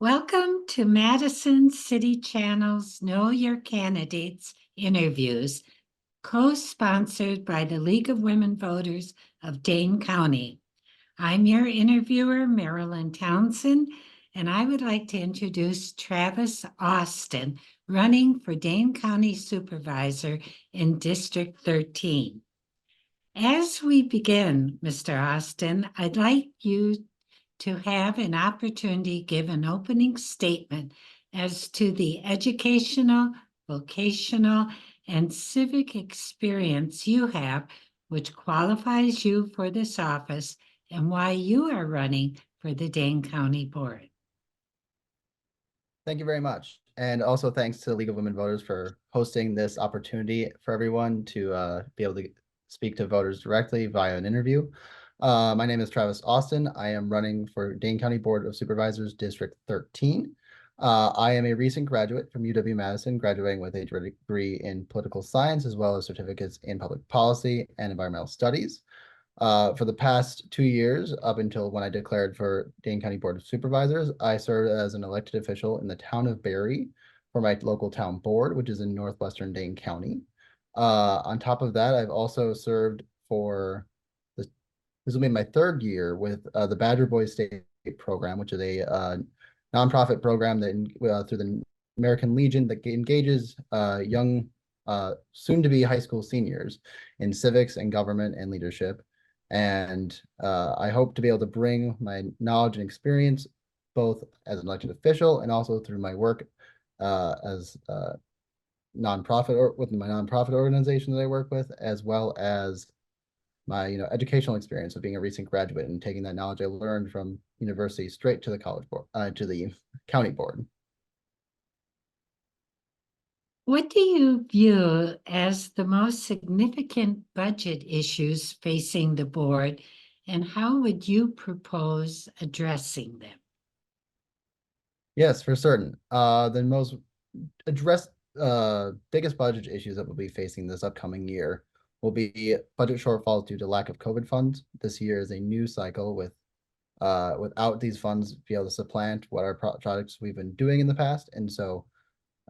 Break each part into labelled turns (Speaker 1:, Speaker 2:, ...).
Speaker 1: Welcome to Madison City Channel's Know Your Candidates interviews, co-sponsored by the League of Women Voters of Dane County. I'm your interviewer, Marilyn Townsend, and I would like to introduce Travis Austin, running for Dane County Supervisor in District 13. As we begin, Mr. Austin, I'd like you to have an opportunity to give an opening statement as to the educational, vocational, and civic experience you have, which qualifies you for this office, and why you are running for the Dane County Board.
Speaker 2: Thank you very much. And also thanks to the League of Women Voters for hosting this opportunity for everyone to be able to speak to voters directly via an interview. My name is Travis Austin. I am running for Dane County Board of Supervisors, District 13. I am a recent graduate from UW-Madison, graduating with a degree in political science, as well as certificates in public policy and environmental studies. For the past 2 years, up until when I declared for Dane County Board of Supervisors, I served as an elected official in the town of Barry for my local town board, which is in northwestern Dane County. On top of that, I've also served for this will be my 3rd year with the Badger Boys State Program, which is a nonprofit program that through the American Legion that engages young, soon-to-be high school seniors in civics and government and leadership. And I hope to be able to bring my knowledge and experience both as an elected official and also through my work as a nonprofit or with my nonprofit organization that I work with, as well as my educational experience of being a recent graduate and taking that knowledge I learned from university straight to the college board, to the county board.
Speaker 1: What do you view as the most significant budget issues facing the board, and how would you propose addressing them?
Speaker 2: Yes, for certain. The most biggest budget issues that we'll be facing this upcoming year will be budget shortfalls due to lack of COVID funds. This year is a new cycle without these funds be able to supplant what our projects we've been doing in the past. And so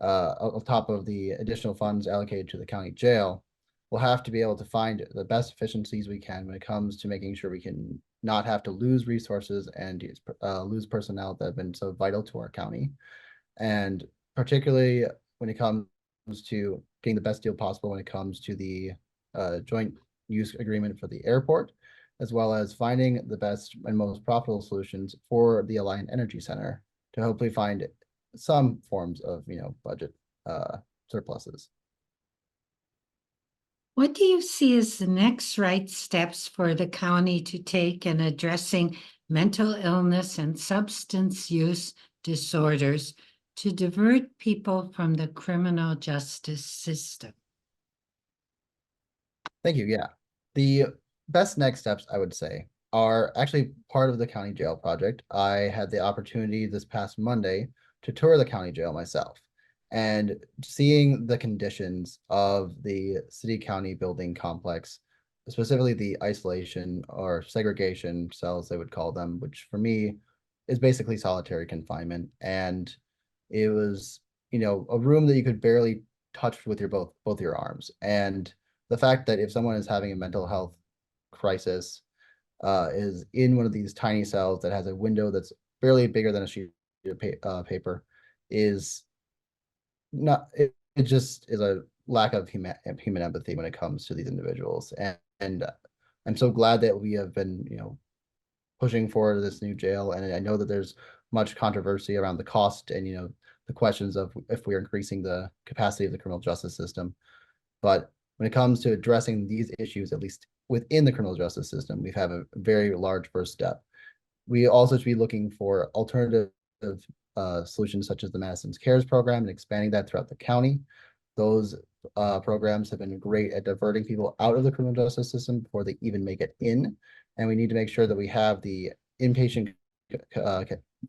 Speaker 2: on top of the additional funds allocated to the county jail, we'll have to be able to find the best efficiencies we can when it comes to making sure we can not have to lose resources and lose personnel that have been so vital to our county. And particularly when it comes to getting the best deal possible when it comes to the joint use agreement for the airport, as well as finding the best and most profitable solutions for the Alliant Energy Center to hopefully find some forms of budget surpluses.
Speaker 1: What do you see as the next right steps for the county to take in addressing mental illness and substance use disorders to divert people from the criminal justice system?
Speaker 2: Thank you. Yeah. The best next steps, I would say, are actually part of the county jail project. I had the opportunity this past Monday to tour the county jail myself, and seeing the conditions of the city-county building complex, specifically the isolation or segregation cells, they would call them, which for me is basically solitary confinement. And it was, a room that you could barely touch with your both your arms. And the fact that if someone is having a mental health crisis, is in one of these tiny cells that has a window that's barely bigger than a sheet of paper, is not it just is a lack of human empathy when it comes to these individuals. And I'm so glad that we have been pushing forward this new jail. And I know that there's much controversy around the cost and the questions of if we are increasing the capacity of the criminal justice system. But when it comes to addressing these issues, at least within the criminal justice system, we've had a very large first step. We also should be looking for alternative solutions such as the Madison's Cares program and expanding that throughout the county. Those programs have been great at diverting people out of the criminal justice system before they even make it in. And we need to make sure that we have the inpatient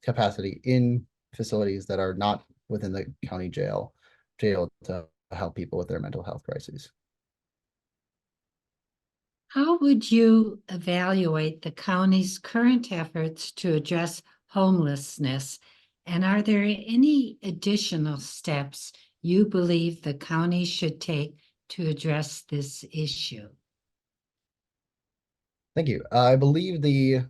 Speaker 2: capacity in facilities that are not within the county jail to help people with their mental health crises.
Speaker 1: How would you evaluate the county's current efforts to address homelessness And are there any additional steps you believe the county should take to address this issue?
Speaker 2: Thank you. I believe the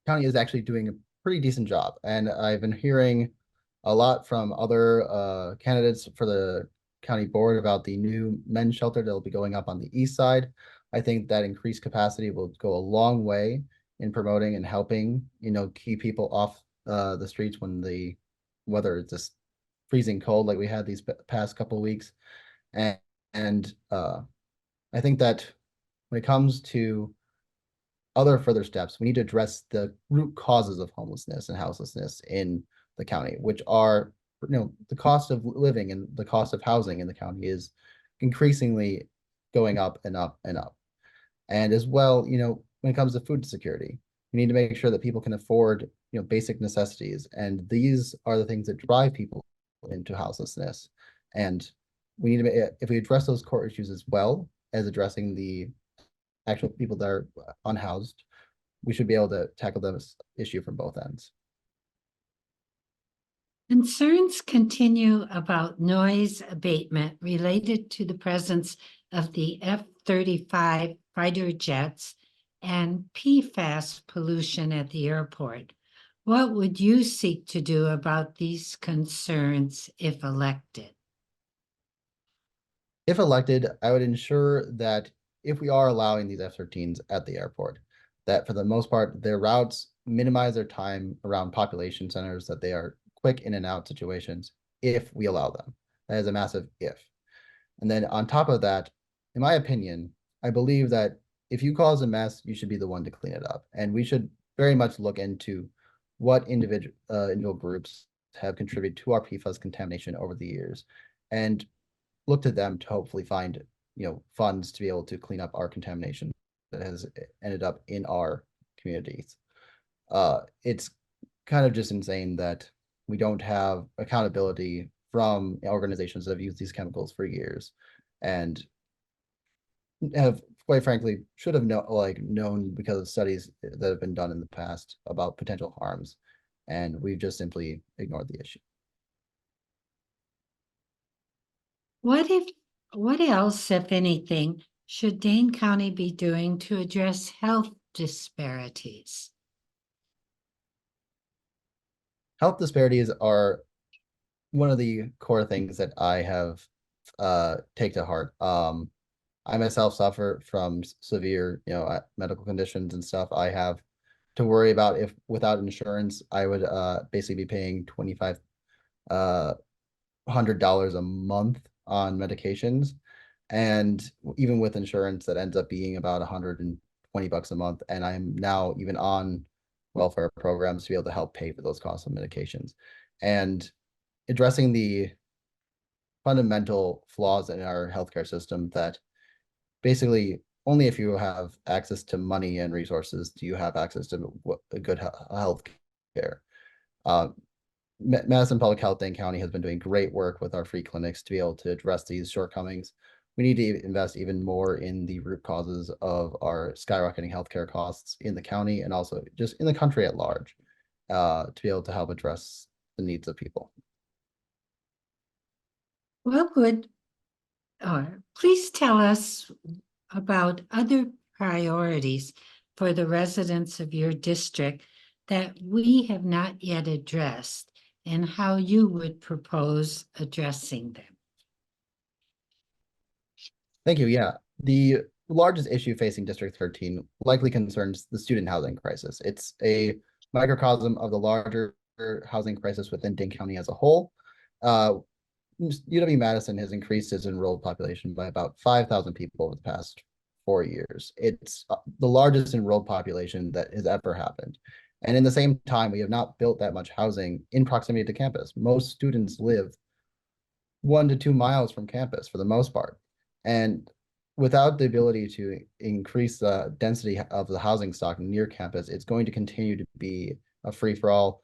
Speaker 2: county is actually doing a pretty decent job, and I've been hearing a lot from other candidates for the county board about the new men's shelter that will be going up on the east side. I think that increased capacity will go a long way in promoting and helping, keep people off the streets when the weather is just freezing cold like we had these past couple of weeks. And, and I think that when it comes to other further steps, we need to address the root causes of homelessness and houselessness in the county, which are, the cost of living and the cost of housing in the county is increasingly going up and up and up. And as well, when it comes to food security, we need to make sure that people can afford, basic necessities. And these are the things that drive people into houselessness. And we need to, if we address those core issues as well as addressing the actual people that are unhoused, we should be able to tackle this issue from both ends.
Speaker 1: Concerns continue about noise abatement related to the presence of the F-35 fighter jets and PFAS pollution at the airport. What would you seek to do about these concerns if elected?
Speaker 2: If elected, I would ensure that if we are allowing these F-13s at the airport, that for the most part, their routes minimize their time around population centers, that they are quick in and out situations if we allow them. That is a massive if. And then on top of that, in my opinion, I believe that if you cause a mess, you should be the one to clean it up. And we should very much look into what individual groups have contributed to our PFAS contamination over the years, and look to them to hopefully find, funds to be able to clean up our contamination that has ended up in our communities. It's kind of just insane that we don't have accountability from organizations that have used these chemicals for years and have, quite frankly, should have known because of studies that have been done in the past about potential harms, and we've just simply ignored the issue.
Speaker 1: What else, if anything, should Dane County be doing to address health disparities?
Speaker 2: Health disparities are one of the core things that I have take to heart. I myself suffer from severe, medical conditions and stuff. I have to worry about if without insurance, I would basically be paying $2,500 a month on medications. And even with insurance, that ends up being about $120 a month. And I'm now even on welfare programs to be able to help pay for those costs of medications. And addressing the fundamental flaws in our healthcare system, that basically only if you have access to money and resources do you have access to a good health care. Madison Public Health Dane County has been doing great work with our free clinics to be able to address these shortcomings. We need to invest even more in the root causes of our skyrocketing healthcare costs in the county and also just in the country at large, to be able to help address the needs of people.
Speaker 1: What would, or please tell us about other priorities for the residents of your district that we have not yet addressed and how you would propose addressing them.
Speaker 2: Thank you. Yeah. The largest issue facing District 13 likely concerns the student housing crisis. It's a microcosm of the larger housing crisis within Dane County as a whole. UW-Madison has increased its enrolled population by about 5,000 people over the past 4 years. It's the largest enrolled population that has ever happened. And in the same time, we have not built that much housing in proximity to campus. Most students live 1 to 2 miles from campus for the most part. And without the ability to increase the density of the housing stock near campus, it's going to continue to be a free-for-all.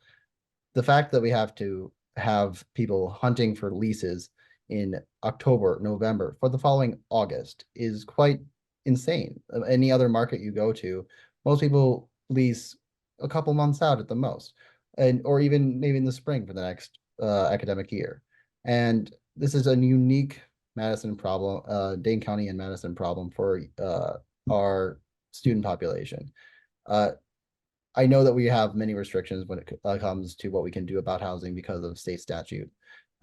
Speaker 2: The fact that we have to have people hunting for leases in October, November for the following August is quite insane. Any other market you go to, most people lease a couple months out at the most. and or even maybe in the spring for the next academic year. And this is a unique Madison problem, Dane County and Madison problem for our student population. Uh, I know that we have many restrictions when it comes to what we can do about housing because of state statute.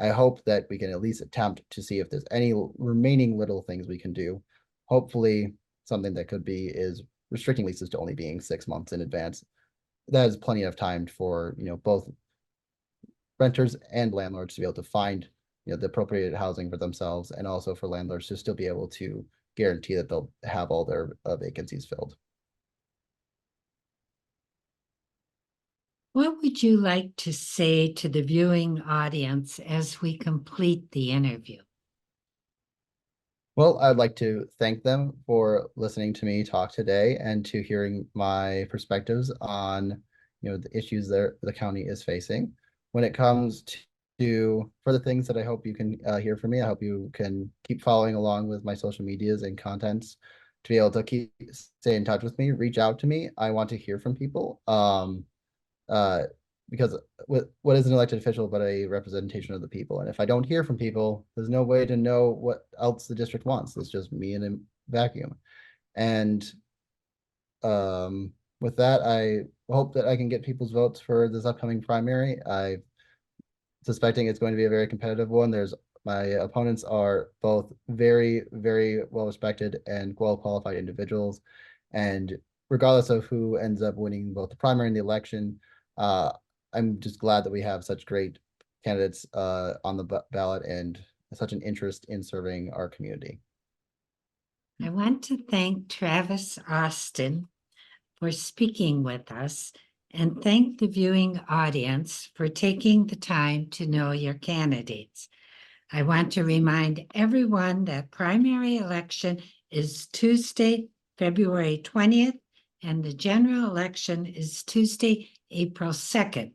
Speaker 2: I hope that we can at least attempt to see if there's any remaining little things we can do. Hopefully, something that could be is restricting leases to only being 6 months in advance. That is plenty of time for both renters and landlords to be able to find the appropriate housing for themselves, and also for landlords to still be able to guarantee that they'll have all their vacancies filled.
Speaker 1: What would you like to say to the viewing audience as we complete the interview?
Speaker 2: Well, I'd like to thank them for listening to me talk today and to hearing my perspectives on the issues that the county is facing. When it comes to for the things that I hope you can hear from me, I hope you can keep following along with my social medias and contents to be able to stay in touch with me, reach out to me. I want to hear from people. Uh, because what is an elected official but a representation of the people? And if I don't hear from people, there's no way to know what else the district wants. It's just me in a vacuum. And with that, I hope that I can get people's votes for this upcoming primary. I'm suspecting it's going to be a very competitive one. My opponents are both very, very well respected and well qualified individuals. And regardless of who ends up winning both the primary and the election, I'm just glad that we have such great candidates on the ballot and such an interest in serving our community.
Speaker 1: I want to thank Travis Austin for speaking with us, and thank the viewing audience for taking the time to know your candidates. I want to remind everyone that primary election is Tuesday, February 20th, and the general election is Tuesday, April 2nd.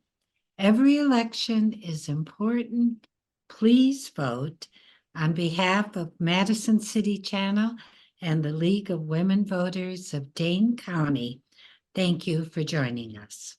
Speaker 1: Every election is important. Please vote. On behalf of Madison City Channel and the League of Women Voters of Dane County, thank you for joining us.